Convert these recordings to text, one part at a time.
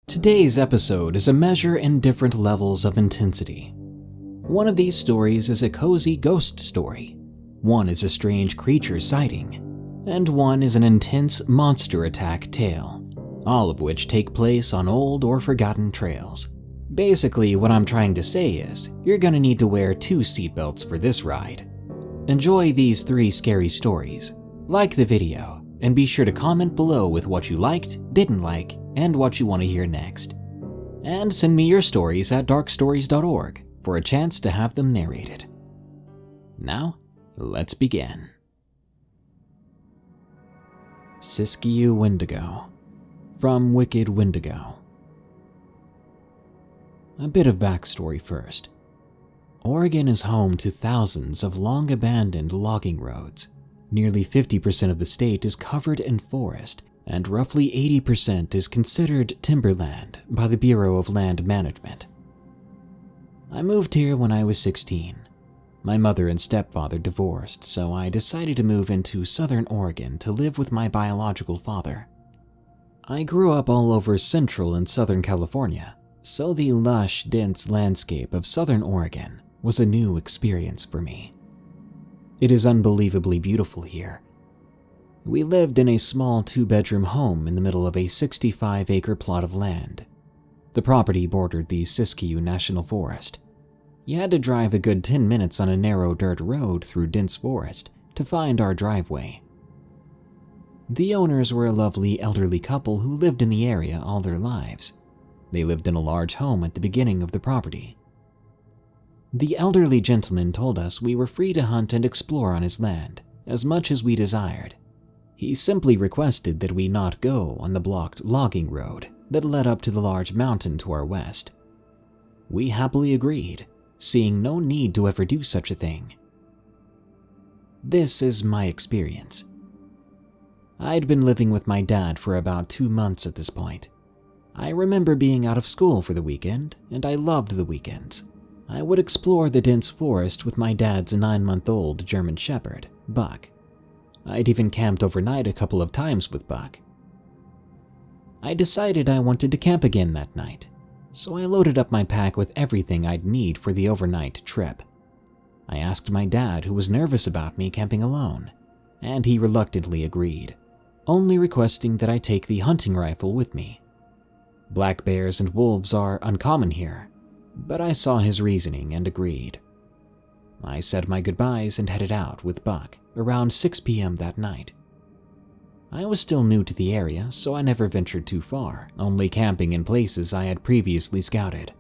Today's episode is a measure in different levels of intensity. One of these stories is a cozy ghost story, one is a strange creature sighting, and one is an intense monster attack tale, all of which take place on old or forgotten trails. Basically, what I'm trying to say is, you're gonna need to wear 2 seatbelts for this ride. Enjoy these 3 scary stories, like the video, and be sure to comment below with what you liked, didn't like, and what you want to hear next. And send me your stories at darkstories.org for a chance to have them narrated. Now, let's begin. Siskiyou Wendigo, from Wicked Wendigo. A bit of backstory first. Oregon is home to thousands of long-abandoned logging roads. Nearly 50% of the state is covered in forest, and roughly 80% is considered timberland by the Bureau of Land Management. I moved here when I was 16. My mother and stepfather divorced, so I decided to move into southern Oregon to live with my biological father. I grew up all over central and southern California, so the lush, dense landscape of southern Oregon was a new experience for me. It is unbelievably beautiful here. We lived in a small 2-bedroom home in the middle of a 65-acre plot of land. The property bordered the Siskiyou National Forest. You had to drive a good 10 minutes on a narrow dirt road through dense forest to find our driveway. The owners were a lovely elderly couple who lived in the area all their lives. They lived in a large home at the beginning of the property. The elderly gentleman told us we were free to hunt and explore on his land as much as we desired. He simply requested that we not go on the blocked logging road that led up to the large mountain to our west. We happily agreed, seeing no need to ever do such a thing. This is my experience. I'd been living with my dad for about 2 months at this point. I remember being out of school for the weekend, and I loved the weekends. I would explore the dense forest with my dad's 9-month-old German Shepherd, Buck. I'd even camped overnight a couple of times with Buck. I decided I wanted to camp again that night, so I loaded up my pack with everything I'd need for the overnight trip. I asked my dad, who was nervous about me camping alone, and he reluctantly agreed, only requesting that I take the hunting rifle with me. Black bears and wolves are uncommon here, but I saw his reasoning and agreed. I said my goodbyes and headed out with Buck around 6 p.m. that night. I was still new to the area, so I never ventured too far, only camping in places I had previously scouted.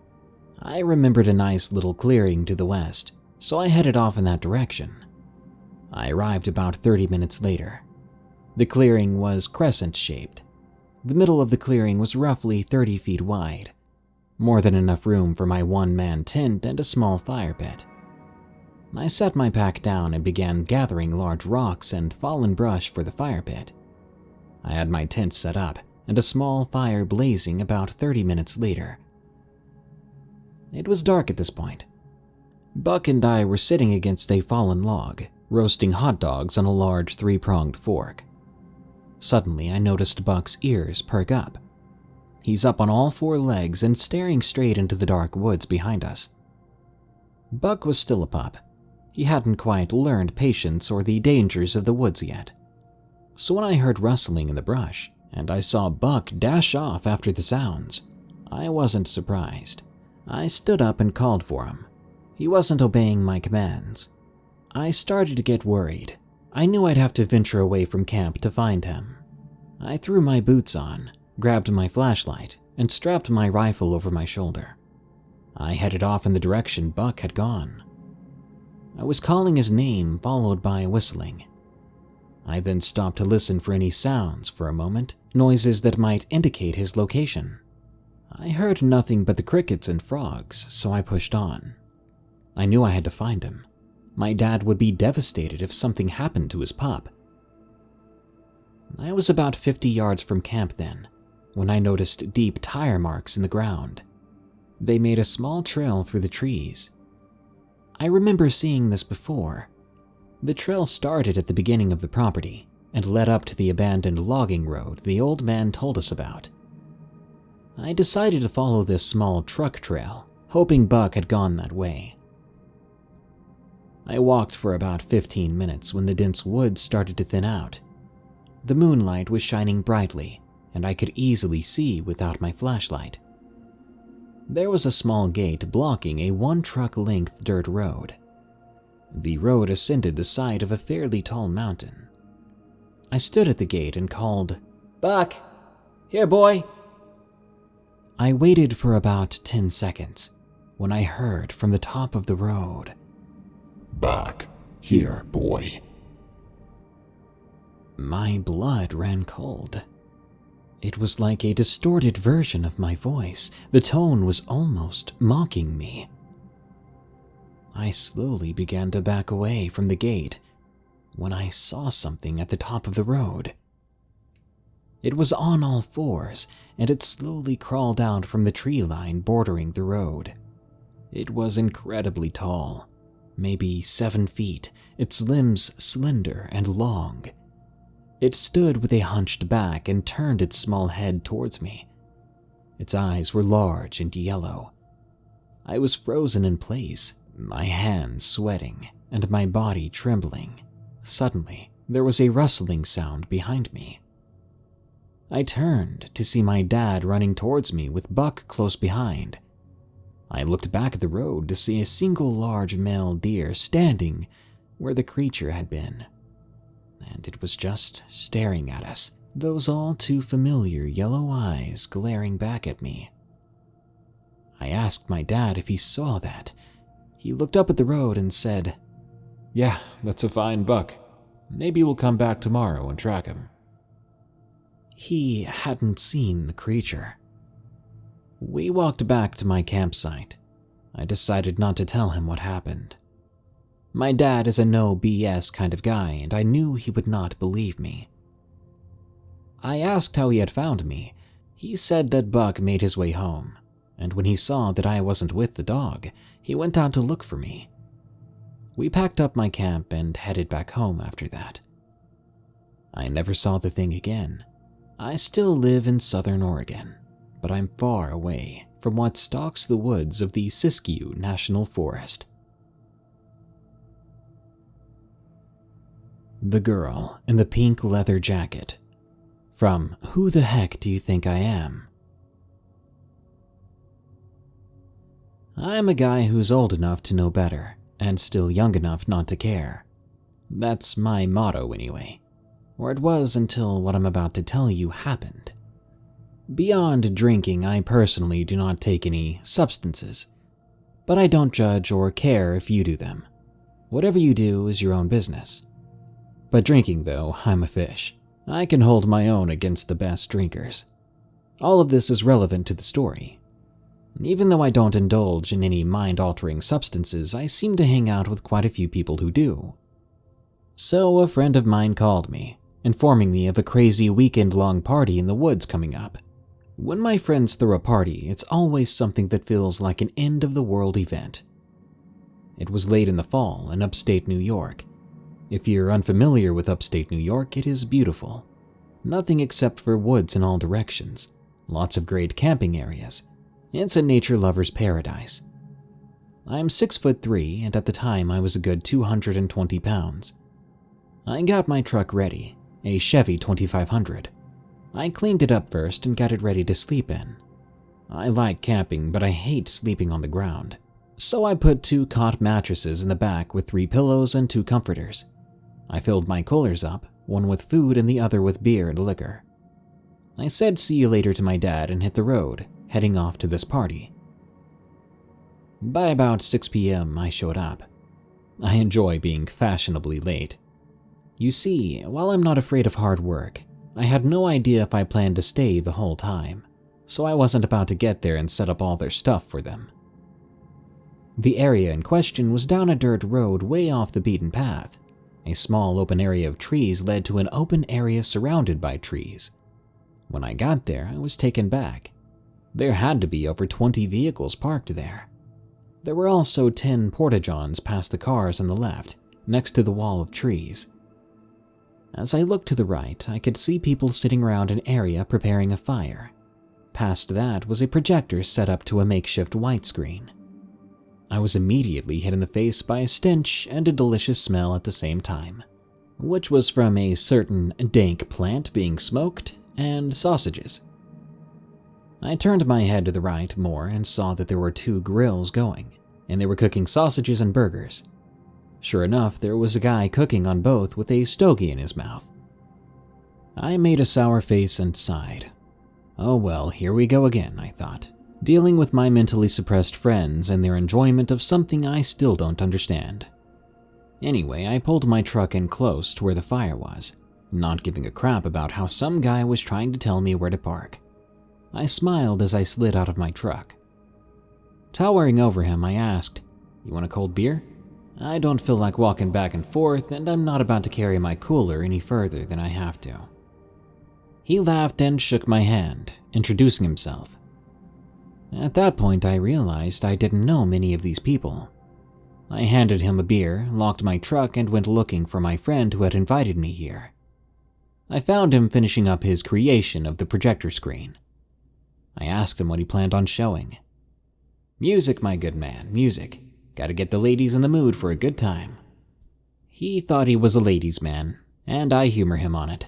I remembered a nice little clearing to the west, so I headed off in that direction. I arrived about 30 minutes later. The clearing was crescent-shaped. The middle of the clearing was roughly 30 feet wide, more than enough room for my one-man tent and a small fire pit. I set my pack down and began gathering large rocks and fallen brush for the fire pit. I had my tent set up and a small fire blazing about 30 minutes later. It was dark at this point. Buck and I were sitting against a fallen log, roasting hot dogs on a large 3-pronged fork. Suddenly, I noticed Buck's ears perk up. He's up on all 4 legs and staring straight into the dark woods behind us. Buck was still a pup. He hadn't quite learned patience or the dangers of the woods yet. So when I heard rustling in the brush, and I saw Buck dash off after the sounds, I wasn't surprised. I stood up and called for him. He wasn't obeying my commands. I started to get worried. I knew I'd have to venture away from camp to find him. I threw my boots on, grabbed my flashlight, and strapped my rifle over my shoulder. I headed off in the direction Buck had gone. I was calling his name, followed by whistling. I then stopped to listen for any sounds for a moment, noises that might indicate his location. I heard nothing but the crickets and frogs, so I pushed on. I knew I had to find him. My dad would be devastated if something happened to his pup. I was about 50 yards from camp then, when I noticed deep tire marks in the ground. They made a small trail through the trees. I remember seeing this before. The trail started at the beginning of the property and led up to the abandoned logging road the old man told us about. I decided to follow this small truck trail, hoping Buck had gone that way. I walked for about 15 minutes when the dense woods started to thin out. The moonlight was shining brightly, and I could easily see without my flashlight. There was a small gate blocking a one-truck-length dirt road. The road ascended the side of a fairly tall mountain. I stood at the gate and called, "Buck! Here, boy!" I waited for about 10 seconds when I heard from the top of the road, "Buck, here, boy." My blood ran cold. It was like a distorted version of my voice. The tone was almost mocking me. I slowly began to back away from the gate when I saw something at the top of the road. It was on all fours, and it slowly crawled out from the tree line bordering the road. It was incredibly tall, maybe 7 feet, its limbs slender and long. It stood with a hunched back and turned its small head towards me. Its eyes were large and yellow. I was frozen in place, my hands sweating and my body trembling. Suddenly, there was a rustling sound behind me. I turned to see my dad running towards me with Buck close behind. I looked back at the road to see a single large male deer standing where the creature had been. And it was just staring at us, those all too familiar yellow eyes glaring back at me. I asked my dad if he saw that. He looked up at the road and said, "Yeah, that's a fine buck. Maybe we'll come back tomorrow and track him." He hadn't seen the creature. We walked back to my campsite. I decided not to tell him what happened. My dad is a no BS kind of guy, and I knew he would not believe me. I asked how he had found me. He said that Buck made his way home, and when he saw that I wasn't with the dog, he went out to look for me. We packed up my camp and headed back home after that. I never saw the thing again. I still live in southern Oregon, but I'm far away from what stalks the woods of the Siskiyou National Forest. The Girl in the Pink Leather Jacket, from Who the Heck Do You Think I Am? I'm a guy who's old enough to know better, and still young enough not to care. That's my motto anyway, or it was until what I'm about to tell you happened. Beyond drinking, I personally do not take any substances, but I don't judge or care if you do them. Whatever you do is your own business. But drinking, though, I'm a fish. I can hold my own against the best drinkers. All of this is relevant to the story. Even though I don't indulge in any mind-altering substances, I seem to hang out with quite a few people who do. So a friend of mine called me, informing me of a crazy weekend-long party in the woods coming up. When my friends throw a party, it's always something that feels like an end-of-the-world event. It was late in the fall in upstate New York. If you're unfamiliar with upstate New York, it is beautiful. Nothing except for woods in all directions, lots of great camping areas. It's a nature lover's paradise. I'm 6'3", and at the time I was a good 220 pounds. I got my truck ready, a Chevy 2500. I cleaned it up first and got it ready to sleep in. I like camping, but I hate sleeping on the ground. So I put 2 cot mattresses in the back with 3 pillows and 2 comforters. I filled my coolers up, one with food and the other with beer and liquor. I said see you later to my dad and hit the road, heading off to this party. By about 6 p.m. I showed up. I enjoy being fashionably late. You see, while I'm not afraid of hard work, I had no idea if I planned to stay the whole time, so I wasn't about to get there and set up all their stuff for them. The area in question was down a dirt road way off the beaten path. A small open area of trees led to an open area surrounded by trees. When I got there, I was taken back. There had to be over 20 vehicles parked there. There were also 10 porta-johns past the cars on the left, next to the wall of trees. As I looked to the right, I could see people sitting around an area preparing a fire. past that was a projector set up to a makeshift widescreen. I was immediately hit in the face by a stench and a delicious smell at the same time, which was from a certain dank plant being smoked and sausages. I turned my head to the right more and saw that there were 2 grills going, and they were cooking sausages and burgers. Sure enough, there was a guy cooking on both with a stogie in his mouth. I made a sour face and sighed. Oh well, here we go again, I thought, dealing with my mentally suppressed friends and their enjoyment of something I still don't understand. Anyway, I pulled my truck in close to where the fire was, not giving a crap about how some guy was trying to tell me where to park. I smiled as I slid out of my truck. Towering over him, I asked, "You want a cold beer? I don't feel like walking back and forth, and I'm not about to carry my cooler any further than I have to." He laughed and shook my hand, introducing himself. At that point, I realized I didn't know many of these people. I handed him a beer, locked my truck, and went looking for my friend who had invited me here. I found him finishing up his creation of the projector screen. I asked him what he planned on showing. "Music, my good man, music. Gotta get the ladies in the mood for a good time." He thought he was a ladies' man, and I humor him on it.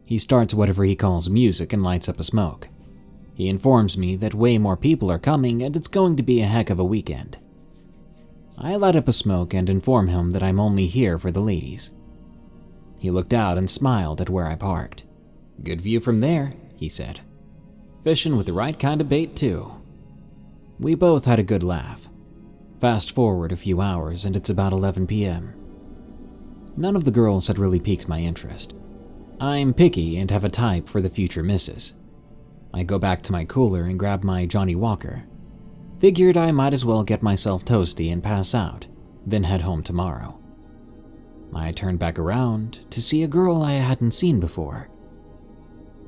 He starts whatever he calls music and lights up a smoke. He informs me that way more people are coming and it's going to be a heck of a weekend. I light up a smoke and inform him that I'm only here for the ladies. He looked out and smiled at where I parked. "Good view from there," he said. "Fishing with the right kind of bait too." We both had a good laugh. Fast forward a few hours and it's about 11 p.m. None of the girls had really piqued my interest. I'm picky and have a type for the future missus. I go back to my cooler and grab my Johnny Walker. Figured I might as well get myself toasty and pass out, then head home tomorrow. I turned back around to see a girl I hadn't seen before.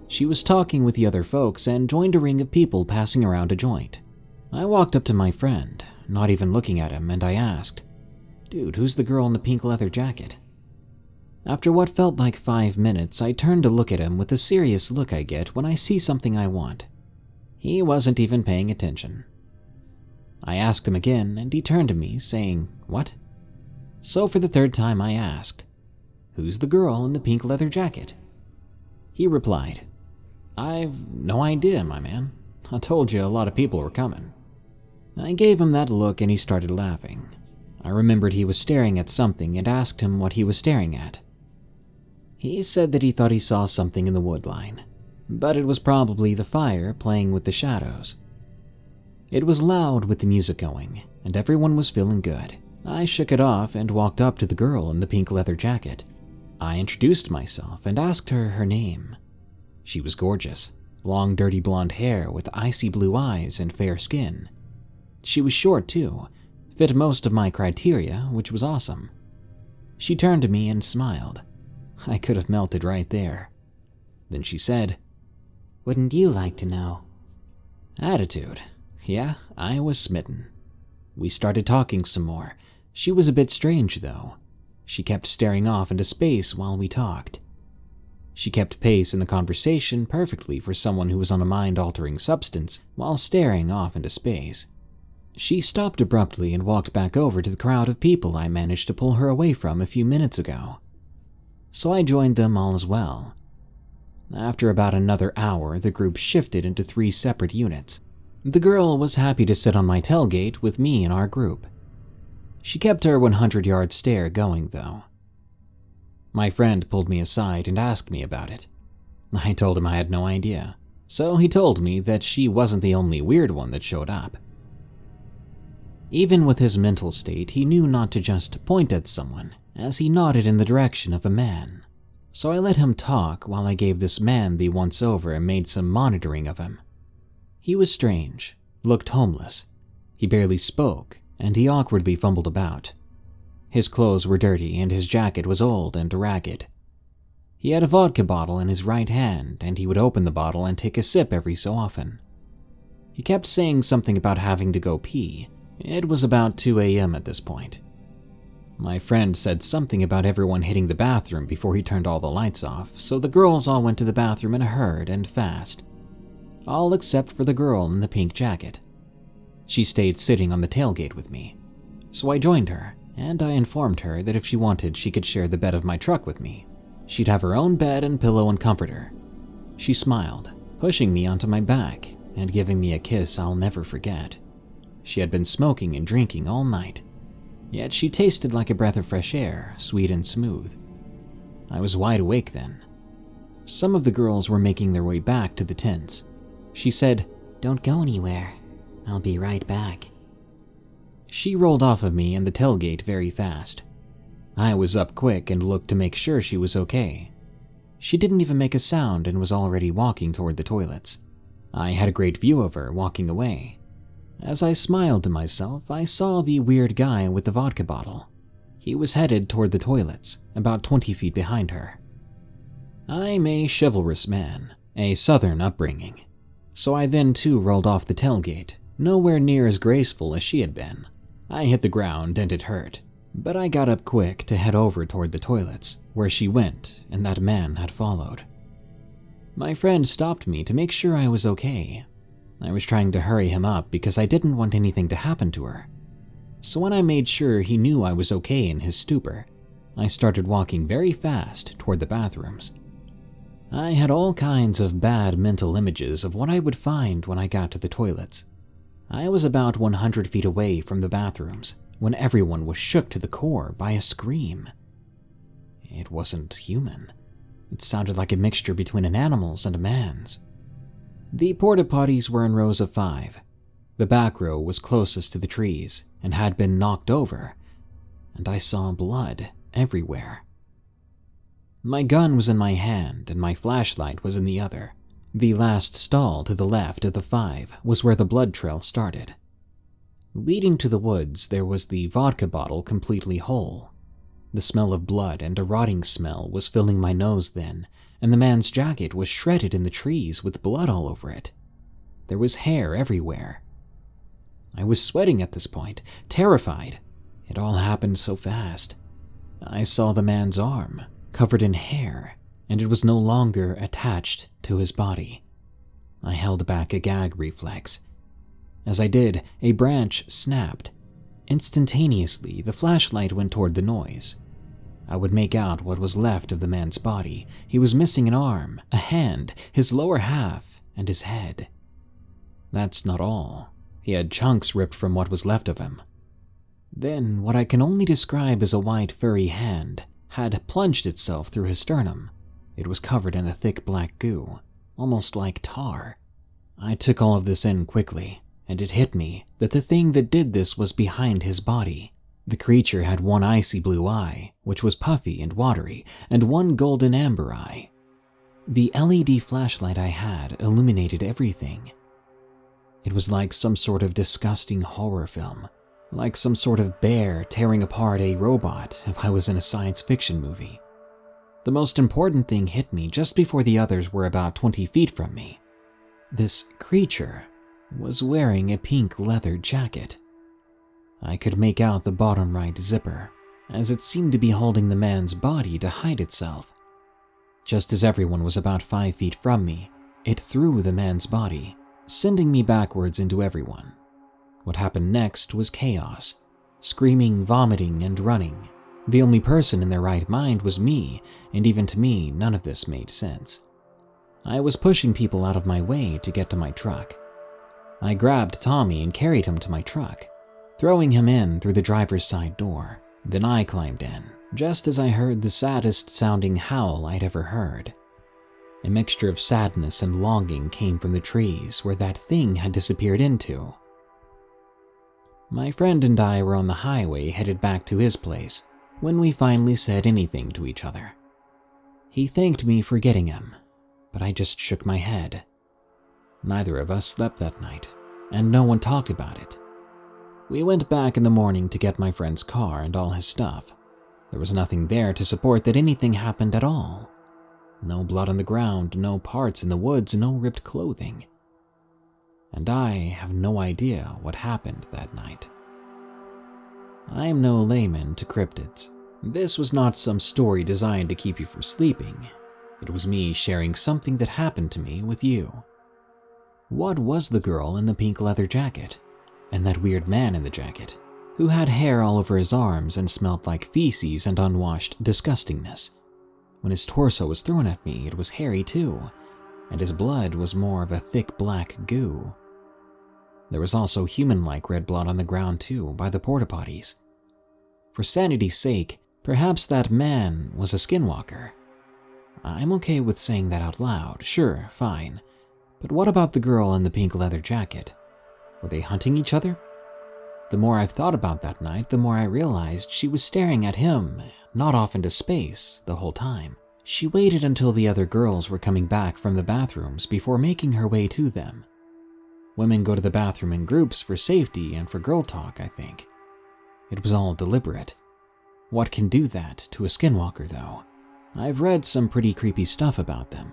She was talking with the other folks and joined a ring of people passing around a joint. I walked up to my friend, not even looking at him, and I asked, "Dude, who's the girl in the pink leather jacket?" After what felt like 5 minutes, I turned to look at him with the serious look I get when I see something I want. He wasn't even paying attention. I asked him again, and he turned to me, saying, "What?" So for the 3rd time I asked, "Who's the girl in the pink leather jacket?" He replied, "I've no idea, my man. I told you a lot of people were coming." I gave him that look and he started laughing. I remembered he was staring at something and asked him what he was staring at. He said that he thought he saw something in the wood line, but it was probably the fire playing with the shadows. It was loud with the music going, and everyone was feeling good. I shook it off and walked up to the girl in the pink leather jacket. I introduced myself and asked her name. She was gorgeous, long dirty blonde hair with icy blue eyes and fair skin. She was short too, fit most of my criteria, which was awesome. She turned to me and smiled. I could have melted right there. Then she said, "Wouldn't you like to know?" Attitude. Yeah, I was smitten. We started talking some more. She was a bit strange though. She kept staring off into space while we talked. She kept pace in the conversation perfectly for someone who was on a mind-altering substance while staring off into space. She stopped abruptly and walked back over to the crowd of people I managed to pull her away from a few minutes ago. So I joined them all as well. After about another hour, the group shifted into 3 separate units. The girl was happy to sit on my tailgate with me in our group. She kept her 100-yard stare going though. My friend pulled me aside and asked me about it. I told him I had no idea, so he told me that she wasn't the only weird one that showed up. Even with his mental state, he knew not to just point at someone, as he nodded in the direction of a man. So I let him talk while I gave this man the once-over and made some monitoring of him. He was strange, looked homeless. He barely spoke, and he awkwardly fumbled about. His clothes were dirty and his jacket was old and ragged. He had a vodka bottle in his right hand, and he would open the bottle and take a sip every so often. He kept saying something about having to go pee. It was about 2 a.m. at this point. My friend said something about everyone hitting the bathroom before he turned all the lights off, so the girls all went to the bathroom in a hurry and fast. all except for the girl in the pink jacket. She stayed sitting on the tailgate with me, so I joined her, and I informed her that if she wanted, she could share the bed of my truck with me. She'd have her own bed and pillow and comforter. She smiled, pushing me onto my back and giving me a kiss I'll never forget. She had been smoking and drinking all night, yet she tasted like a breath of fresh air, sweet and smooth. I was wide awake then. Some of the girls were making their way back to the tents. She said, "Don't go anywhere. I'll be right back." She rolled off of me and the tailgate very fast. I was up quick and looked to make sure she was okay. She didn't even make a sound and was already walking toward the toilets. I had a great view of her walking away. As I smiled to myself, I saw the weird guy with the vodka bottle. He was headed toward the toilets, about 20 feet behind her. I'm a chivalrous man, a southern upbringing, so I then too rolled off the tailgate, nowhere near as graceful as she had been. I hit the ground and it hurt, but I got up quick to head over toward the toilets, where she went and that man had followed. My friend stopped me to make sure I was okay. I was trying to hurry him up because I didn't want anything to happen to her. So when I made sure he knew I was okay in his stupor, I started walking very fast toward the bathrooms. I had all kinds of bad mental images of what I would find when I got to the toilets. I was about 100 feet away from the bathrooms when everyone was shook to the core by a scream. It wasn't human. It sounded like a mixture between an animal's and a man's. The porta potties were in rows of 5. The back row was closest to the trees and had been knocked over, and I saw blood everywhere. My gun was in my hand and my flashlight was in the other. The last stall to the left of the 5 was where the blood trail started. Leading to the woods, there was the vodka bottle completely whole. The smell of blood and a rotting smell was filling my nose then, and the man's jacket was shredded in the trees with blood all over it. There was hair everywhere. I was sweating at this point, terrified. It all happened so fast. I saw the man's arm, covered in hair, and it was no longer attached to his body. I held back a gag reflex. As I did, a branch snapped. Instantaneously, the flashlight went toward the noise. I would make out what was left of the man's body. He was missing an arm, a hand, his lower half, and his head. That's not all. He had chunks ripped from what was left of him. Then, what I can only describe as a white furry hand had plunged itself through his sternum. It was covered in a thick black goo, almost like tar. I took all of this in quickly, and it hit me that the thing that did this was behind his body. The creature had one icy blue eye, which was puffy and watery, and one golden amber eye. The LED flashlight I had illuminated everything. It was like some sort of disgusting horror film, like some sort of bear tearing apart a robot if I was in a science fiction movie. The most important thing hit me just before the others were about 20 feet from me. This creature was wearing a pink leather jacket. I could make out the bottom right zipper, as it seemed to be holding the man's body to hide itself. Just as everyone was about 5 feet from me, it threw the man's body, sending me backwards into everyone. What happened next was chaos, screaming, vomiting, and running. The only person in their right mind was me, and even to me, none of this made sense. I was pushing people out of my way to get to my truck. I grabbed Tommy and carried him to my truck, throwing him in through the driver's side door. Then I climbed in, just as I heard the saddest sounding howl I'd ever heard. A mixture of sadness and longing came from the trees where that thing had disappeared into. My friend and I were on the highway headed back to his place when we finally said anything to each other. He thanked me for getting him, but I just shook my head. Neither of us slept that night, and no one talked about it. We went back in the morning to get my friend's car and all his stuff. There was nothing there to support that anything happened at all. No blood on the ground, no parts in the woods, no ripped clothing. And I have no idea what happened that night. I am no layman to cryptids. This was not some story designed to keep you from sleeping. It was me sharing something that happened to me with you. What was the girl in the pink leather jacket? And that weird man in the jacket, who had hair all over his arms and smelled like feces and unwashed disgustingness? When his torso was thrown at me, it was hairy too, and his blood was more of a thick black goo. There was also human-like red blood on the ground too, by the porta potties. For sanity's sake, perhaps that man was a skinwalker. I'm okay with saying that out loud, sure, fine. But what about the girl in the pink leather jacket? Were they hunting each other? The more I've thought about that night, the more I realized she was staring at him, not off into space, the whole time. She waited until the other girls were coming back from the bathrooms before making her way to them. Women go to the bathroom in groups for safety and for girl talk, I think. It was all deliberate. What can do that to a skinwalker, though? I've read some pretty creepy stuff about them.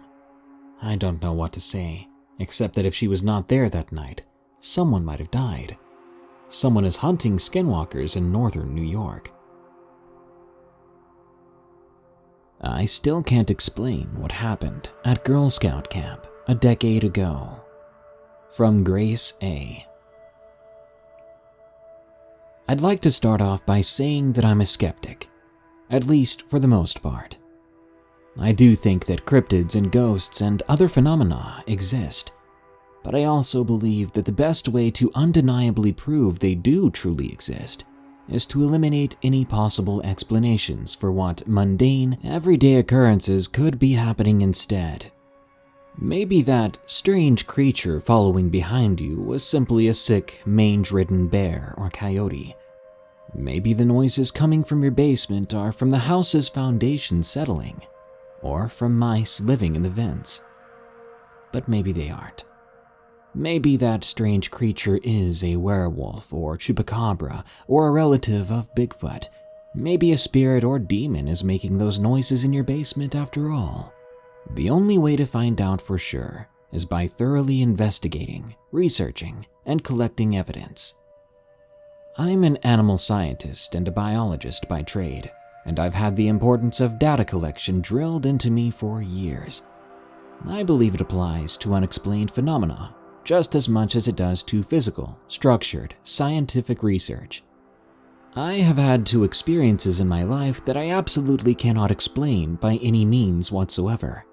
I don't know what to say, except that if she was not there that night, someone might have died. Someone is hunting skinwalkers in northern New York. I still can't explain what happened at Girl Scout camp a decade ago. From Grace A. I'd like to start off by saying that I'm a skeptic, at least for the most part. I do think that cryptids and ghosts and other phenomena exist, but I also believe that the best way to undeniably prove they do truly exist is to eliminate any possible explanations for what mundane, everyday occurrences could be happening instead. Maybe that strange creature following behind you was simply a sick, mange-ridden bear or coyote. Maybe the noises coming from your basement are from the house's foundation settling, or from mice living in the vents. But maybe they aren't. Maybe that strange creature is a werewolf or chupacabra or a relative of Bigfoot. Maybe a spirit or demon is making those noises in your basement after all. The only way to find out for sure is by thoroughly investigating, researching, and collecting evidence. I'm an animal scientist and a biologist by trade, and I've had the importance of data collection drilled into me for years. I believe it applies to unexplained phenomena just as much as it does to physical, structured, scientific research. I have had two experiences in my life that I absolutely cannot explain by any means whatsoever.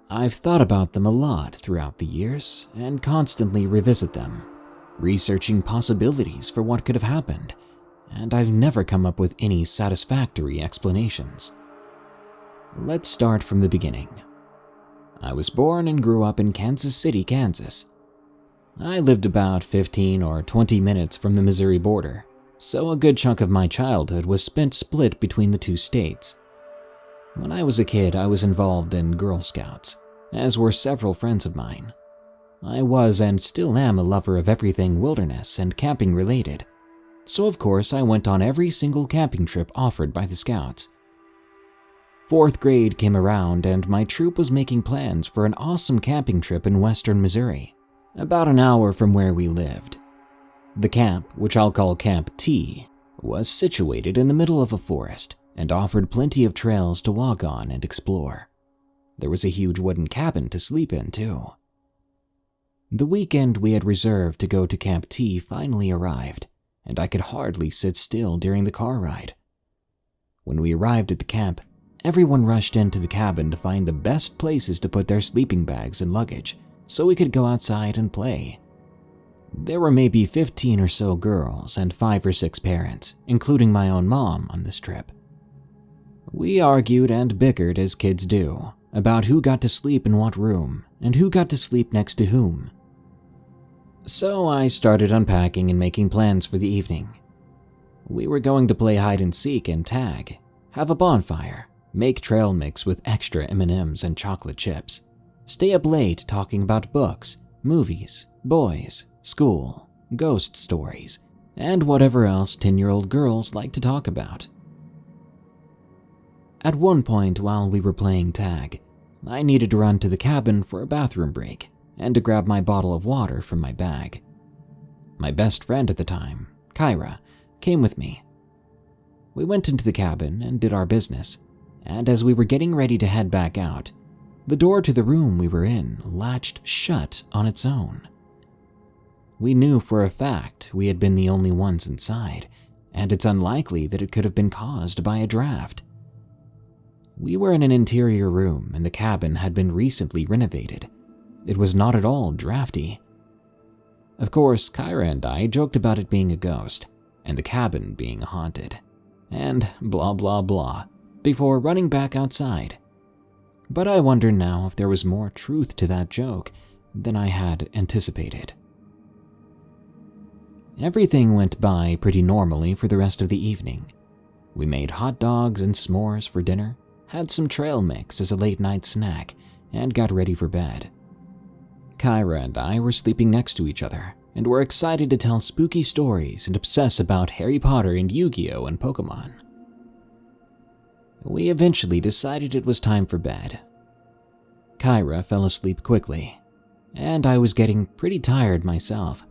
I've thought about them a lot throughout the years and constantly revisit them, researching possibilities for what could have happened, and I've never come up with any satisfactory explanations. Let's start from the beginning. I was born and grew up in Kansas City, Kansas. I lived about 15 or 20 minutes from the Missouri border, so a good chunk of my childhood was spent split between the two states. When I was a kid, I was involved in Girl Scouts, as were several friends of mine. I was and still am a lover of everything wilderness and camping related, so of course I went on every single camping trip offered by the Scouts. 4th grade came around and my troop was making plans for an awesome camping trip in western Missouri, about an hour from where we lived. The camp, which I'll call Camp T, was situated in the middle of a forest and offered plenty of trails to walk on and explore. There was a huge wooden cabin to sleep in too. The weekend we had reserved to go to Camp T finally arrived, and I could hardly sit still during the car ride. When we arrived at the camp, everyone rushed into the cabin to find the best places to put their sleeping bags and luggage so we could go outside and play. There were maybe 15 or so girls and 5 or 6 parents, including my own mom, on this trip. We argued and bickered as kids do about who got to sleep in what room and who got to sleep next to whom. So I started unpacking and making plans for the evening. We were going to play hide and seek and tag, have a bonfire, make trail mix with extra M&Ms and chocolate chips, stay up late talking about books, movies, boys, school, ghost stories, and whatever else 10-year-old girls like to talk about. At one point while we were playing tag, I needed to run to the cabin for a bathroom break and to grab my bottle of water from my bag. My best friend at the time, Kyra, came with me. We went into the cabin and did our business, and as we were getting ready to head back out, The door to the room we were in latched shut on its own. We knew for a fact we had been the only ones inside, and it's unlikely that it could have been caused by a draft. We were in an interior room and the cabin had been recently renovated. It was not at all drafty. Of course, Kyra and I joked about it being a ghost and the cabin being haunted, and blah blah blah, before running back outside. But I wonder now if there was more truth to that joke than I had anticipated. Everything went by pretty normally for the rest of the evening. We made hot dogs and s'mores for dinner, had some trail mix as a late-night snack, and got ready for bed. Kyra and I were sleeping next to each other, and were excited to tell spooky stories and obsess about Harry Potter and Yu-Gi-Oh! And Pokemon. We eventually decided it was time for bed. Kyra fell asleep quickly, and I was getting pretty tired myself.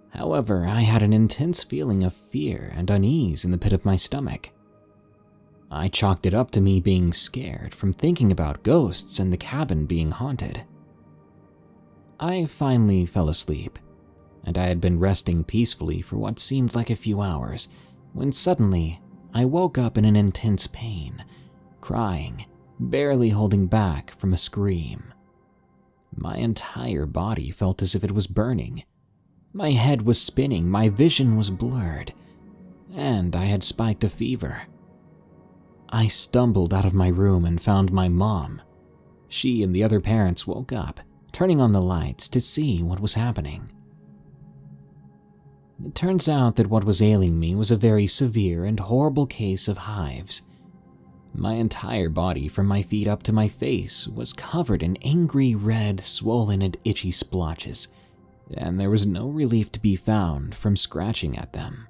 However, I had an intense feeling of fear and unease in the pit of my stomach. I chalked it up to me being scared from thinking about ghosts and the cabin being haunted. I finally fell asleep, and I had been resting peacefully for what seemed like a few hours, when suddenly I woke up in an intense pain, crying, barely holding back from a scream. My entire body felt as if it was burning. My head was spinning, my vision was blurred, and I had spiked a fever. I stumbled out of my room and found my mom. She and the other parents woke up, turning on the lights to see what was happening. It turns out that what was ailing me was a very severe and horrible case of hives. My entire body from my feet up to my face was covered in angry red, swollen and itchy splotches, and there was no relief to be found from scratching at them.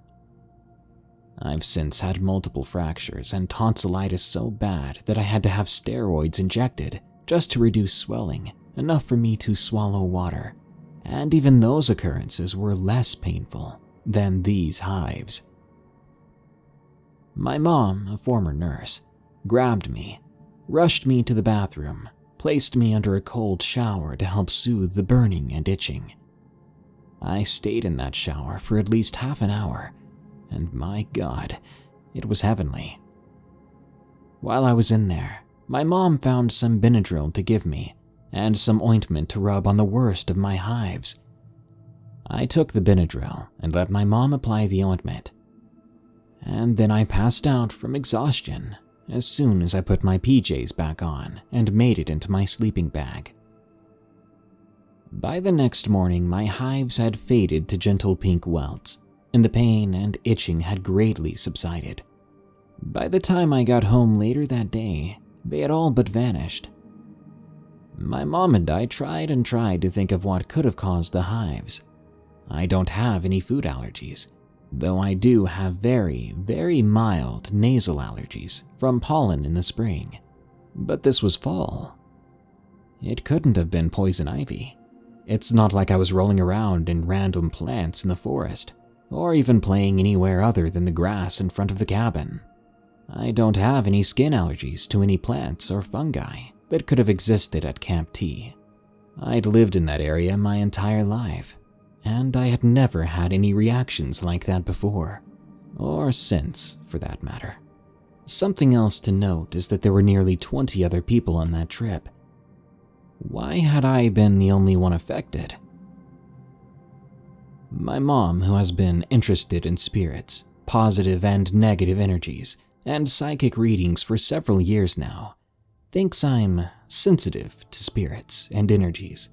I've since had multiple fractures and tonsillitis so bad that I had to have steroids injected just to reduce swelling, enough for me to swallow water, and even those occurrences were less painful than these hives. My mom, a former nurse, grabbed me, rushed me to the bathroom, placed me under a cold shower to help soothe the burning and itching. I stayed in that shower for at least half an hour, and my God, it was heavenly. While I was in there, my mom found some Benadryl to give me, and some ointment to rub on the worst of my hives. I took the Benadryl and let my mom apply the ointment, and then I passed out from exhaustion as soon as I put my PJs back on and made it into my sleeping bag. By the next morning, my hives had faded to gentle pink welts, and the pain and itching had greatly subsided. By the time I got home later that day, they had all but vanished. My mom and I tried to think of what could have caused the hives. I don't have any food allergies, though I do have very, very mild nasal allergies from pollen in the spring. But this was fall. It couldn't have been poison ivy. It's not like I was rolling around in random plants in the forest, or even playing anywhere other than the grass in front of the cabin. I don't have any skin allergies to any plants or fungi that could have existed at Camp T. I'd lived in that area my entire life, and I had never had any reactions like that before, or since, for that matter. Something else to note is that there were nearly 20 other people on that trip. Why had I been the only one affected? My mom, who has been interested in spirits, positive and negative energies, and psychic readings for several years now, thinks I'm sensitive to spirits and energies.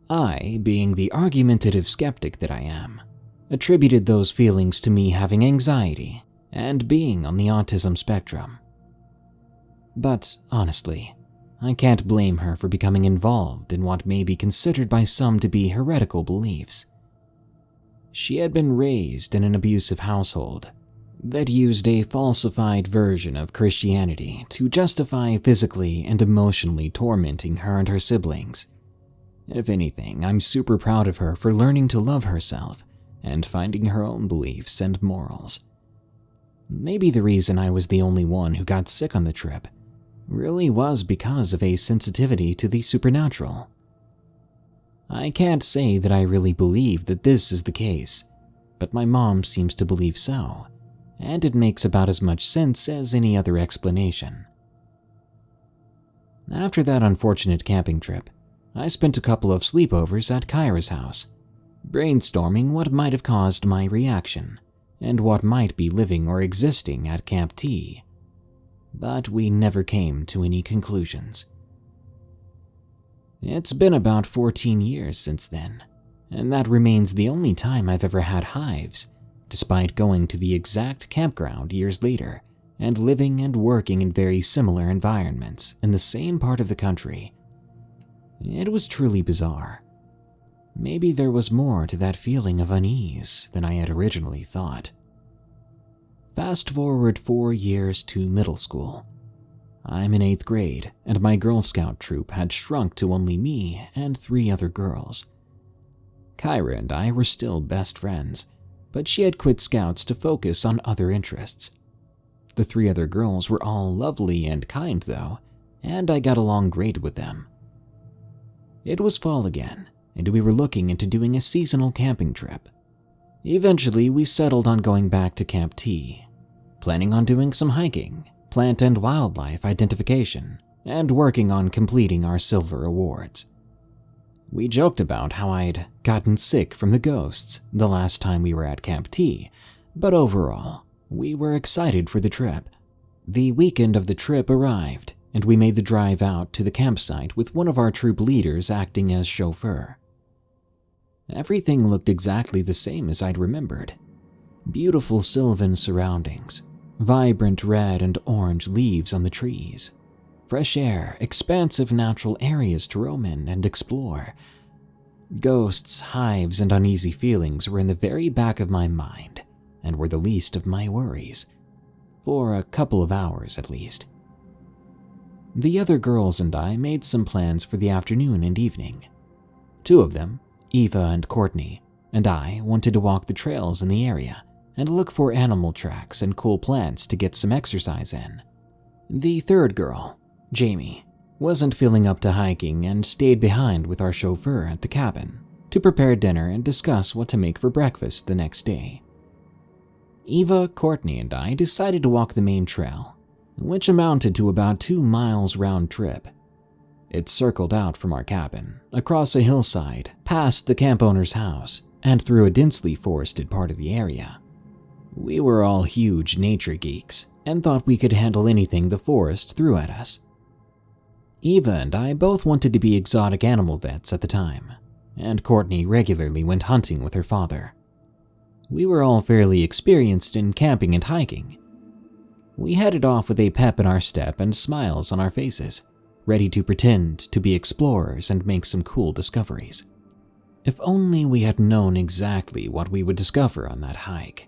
I, being the argumentative skeptic that I am, attributed those feelings to me having anxiety and being on the autism spectrum. But honestly, I can't blame her for becoming involved in what may be considered by some to be heretical beliefs. She had been raised in an abusive household that used a falsified version of Christianity to justify physically and emotionally tormenting her and her siblings. If anything, I'm super proud of her for learning to love herself and finding her own beliefs and morals. Maybe the reason I was the only one who got sick on the trip really was because of a sensitivity to the supernatural. I can't say that I really believe that this is the case, but my mom seems to believe so, and it makes about as much sense as any other explanation. After that unfortunate camping trip, I spent a couple of sleepovers at Kyra's house, brainstorming what might have caused my reaction and what might be living or existing at Camp T, but we never came to any conclusions. It's been about 14 years since then, and that remains the only time I've ever had hives, despite going to the exact campground years later and living and working in very similar environments in the same part of the country. It was truly bizarre. Maybe there was more to that feeling of unease than I had originally thought. Fast forward 4 years to middle school. I'm in 8th grade, and my Girl Scout troop had shrunk to only me and 3 other girls. Kyra and I were still best friends, but she had quit Scouts to focus on other interests. The 3 other girls were all lovely and kind though, and I got along great with them. It was fall again, and we were looking into doing a seasonal camping trip. Eventually, we settled on going back to Camp T, planning on doing some hiking, plant and wildlife identification, and working on completing our silver awards. We joked about how I'd gotten sick from the ghosts the last time we were at Camp T, but overall, we were excited for the trip. The weekend of the trip arrived, and we made the drive out to the campsite with one of our troop leaders acting as chauffeur. Everything looked exactly the same as I'd remembered. Beautiful sylvan surroundings, vibrant red and orange leaves on the trees, fresh air, expansive natural areas to roam in and explore. Ghosts, hives, and uneasy feelings were in the very back of my mind and were the least of my worries, for a couple of hours at least. The other girls and I made some plans for the afternoon and evening. 2 of them, Eva and Courtney, and I wanted to walk the trails in the area and look for animal tracks and cool plants to get some exercise in. The 3rd girl, Jamie, wasn't feeling up to hiking and stayed behind with our chauffeur at the cabin to prepare dinner and discuss what to make for breakfast the next day. Eva, Courtney, and I decided to walk the main trail, which amounted to about 2 miles round trip. It circled out from our cabin, across a hillside, past the camp owner's house, and through a densely forested part of the area. We were all huge nature geeks and thought we could handle anything the forest threw at us. Eva and I both wanted to be exotic animal vets at the time, and Courtney regularly went hunting with her father. We were all fairly experienced in camping and hiking. We headed off with a pep in our step and smiles on our faces, ready to pretend to be explorers and make some cool discoveries. If only we had known exactly what we would discover on that hike.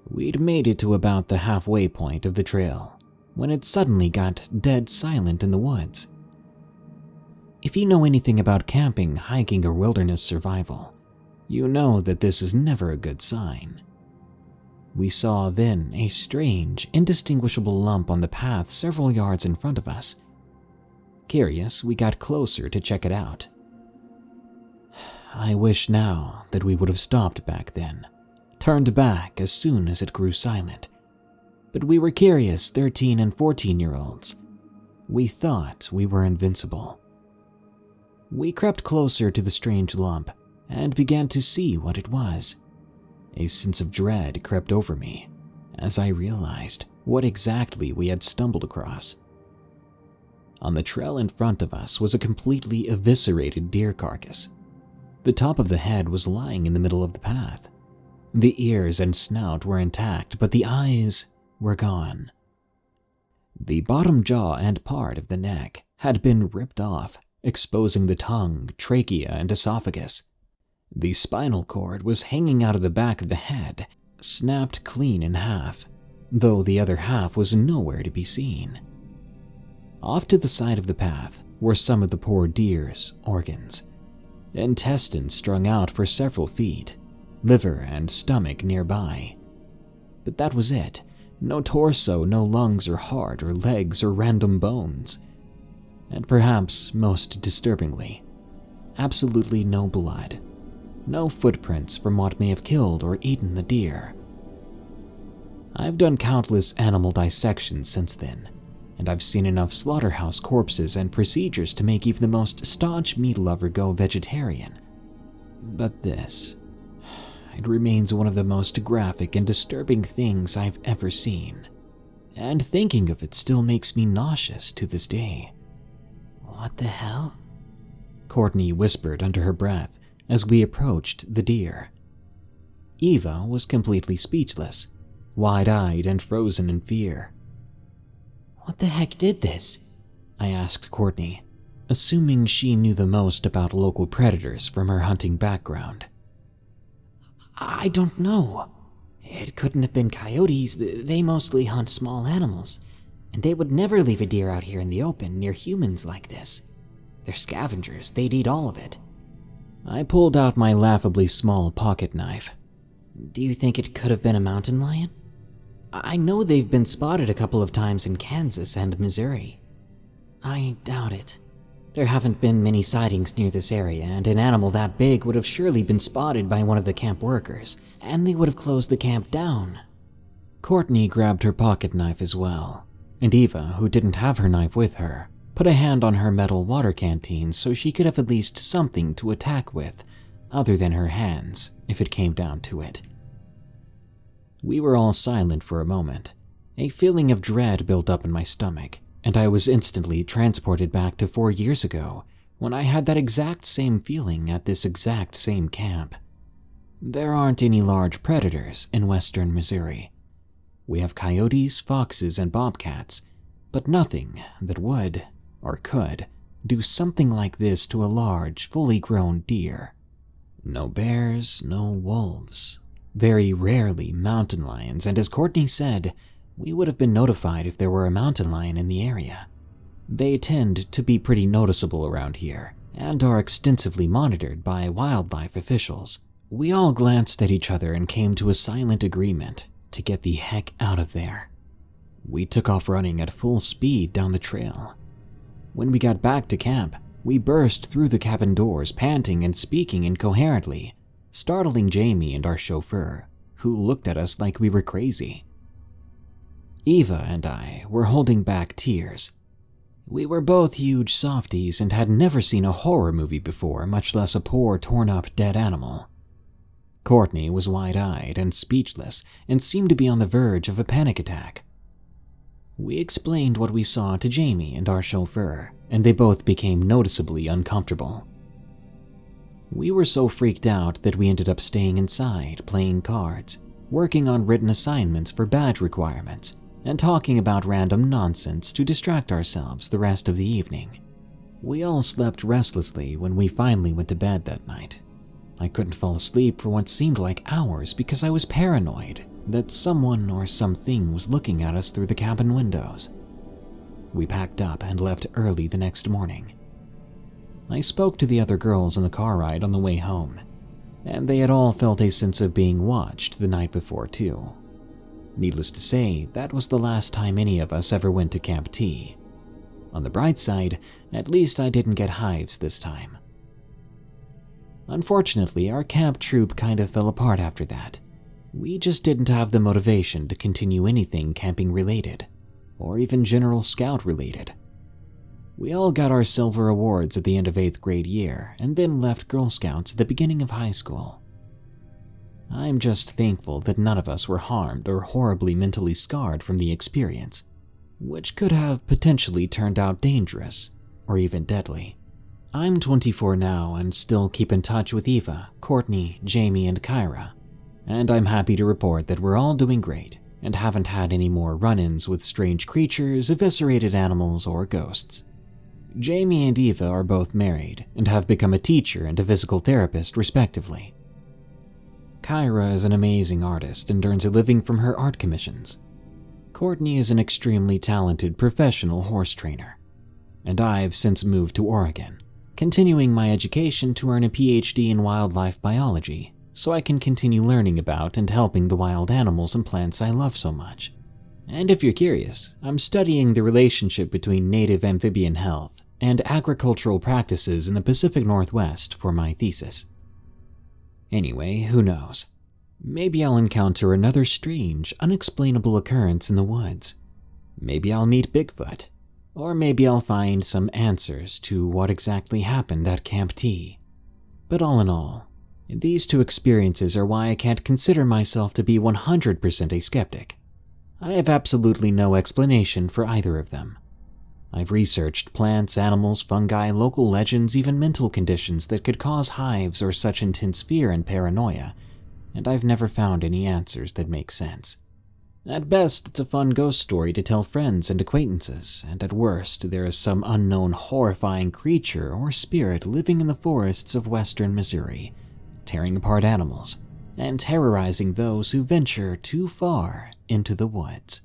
We'd made it to about the halfway point of the trail when it suddenly got dead silent in the woods. If you know anything about camping, hiking, or wilderness survival, you know that this is never a good sign. We saw then a strange, indistinguishable lump on the path several yards in front of us. Curious, we got closer to check it out. I wish now that we would have stopped back then, turned back as soon as it grew silent. But we were curious 13 and 14-year-olds. We thought we were invincible. We crept closer to the strange lump and began to see what it was. A sense of dread crept over me as I realized what exactly we had stumbled across. On the trail in front of us was a completely eviscerated deer carcass. The top of the head was lying in the middle of the path. The ears and snout were intact, but the eyes were gone. The bottom jaw and part of the neck had been ripped off, exposing the tongue, trachea, and esophagus. The spinal cord was hanging out of the back of the head, snapped clean in half, though the other half was nowhere to be seen. Off to the side of the path were some of the poor deer's organs. Intestines strung out for several feet, liver and stomach nearby. But that was it. No torso, no lungs or heart or legs or random bones. And perhaps most disturbingly, absolutely no blood. No footprints from what may have killed or eaten the deer. I've done countless animal dissections since then, and I've seen enough slaughterhouse corpses and procedures to make even the most staunch meat lover go vegetarian. But this, it remains one of the most graphic and disturbing things I've ever seen. And thinking of it still makes me nauseous to this day. What the hell? Courtney whispered under her breath as we approached the deer. Eva was completely speechless, wide-eyed and frozen in fear. What the heck did this? I asked Courtney, assuming she knew the most about local predators from her hunting background. I don't know. It couldn't have been coyotes. They mostly hunt small animals, and they would never leave a deer out here in the open near humans like this. They're scavengers. They'd eat all of it. I pulled out my laughably small pocket knife. Do you think it could have been a mountain lion? I know they've been spotted a couple of times in Kansas and Missouri. I doubt it. There haven't been many sightings near this area, and an animal that big would have surely been spotted by one of the camp workers, and they would have closed the camp down. Courtney grabbed her pocket knife as well, and Eva, who didn't have her knife with her, put a hand on her metal water canteen so she could have at least something to attack with, other than her hands, if it came down to it. We were all silent for a moment. A feeling of dread built up in my stomach, and I was instantly transported back to 4 years ago, when I had that exact same feeling at this exact same camp. There aren't any large predators in western Missouri. We have coyotes, foxes, and bobcats, but nothing that would, or could, do something like this to a large, fully grown deer. No bears, no wolves. Very rarely mountain lions, and as Courtney said, we would have been notified if there were a mountain lion in the area. They tend to be pretty noticeable around here, and are extensively monitored by wildlife officials. We all glanced at each other and came to a silent agreement to get the heck out of there. We took off running at full speed down the trail. When we got back to camp, we burst through the cabin doors, panting and speaking incoherently, startling Jamie and our chauffeur, who looked at us like we were crazy. Eva and I were holding back tears. We were both huge softies and had never seen a horror movie before, much less a poor, torn-up dead animal. Courtney was wide-eyed and speechless and seemed to be on the verge of a panic attack. We explained what we saw to Jamie and our chauffeur, and they both became noticeably uncomfortable. We were so freaked out that we ended up staying inside, playing cards, working on written assignments for badge requirements, and talking about random nonsense to distract ourselves the rest of the evening. We all slept restlessly when we finally went to bed that night. I couldn't fall asleep for what seemed like hours because I was paranoid that someone or something was looking at us through the cabin windows. We packed up and left early the next morning. I spoke to the other girls on the car ride on the way home, and they had all felt a sense of being watched the night before too. Needless to say, that was the last time any of us ever went to Camp T. On the bright side, at least I didn't get hives this time. Unfortunately, our camp troop kind of fell apart after that. We just didn't have the motivation to continue anything camping related, or even general scout related. We all got our silver awards at the end of 8th grade year, and then left Girl Scouts at the beginning of high school. I'm just thankful that none of us were harmed or horribly mentally scarred from the experience, which could have potentially turned out dangerous, or even deadly. I'm 24 now and still keep in touch with Eva, Courtney, Jamie, and Kyra, and I'm happy to report that we're all doing great and haven't had any more run-ins with strange creatures, eviscerated animals, or ghosts. Jamie and Eva are both married and have become a teacher and a physical therapist respectively. Kyra is an amazing artist and earns a living from her art commissions. Courtney is an extremely talented professional horse trainer, and I've since moved to Oregon, continuing my education to earn a PhD in wildlife biology so I can continue learning about and helping the wild animals and plants I love so much. And if you're curious, I'm studying the relationship between native amphibian health and agricultural practices in the Pacific Northwest for my thesis. Anyway, who knows? Maybe I'll encounter another strange, unexplainable occurrence in the woods. Maybe I'll meet Bigfoot. Or maybe I'll find some answers to what exactly happened at Camp T. But all in all, these two experiences are why I can't consider myself to be 100% a skeptic. I have absolutely no explanation for either of them. I've researched plants, animals, fungi, local legends, even mental conditions that could cause hives or such intense fear and paranoia, and I've never found any answers that make sense. At best, it's a fun ghost story to tell friends and acquaintances, and at worst, there is some unknown horrifying creature or spirit living in the forests of western Missouri, tearing apart animals and terrorizing those who venture too far into the woods.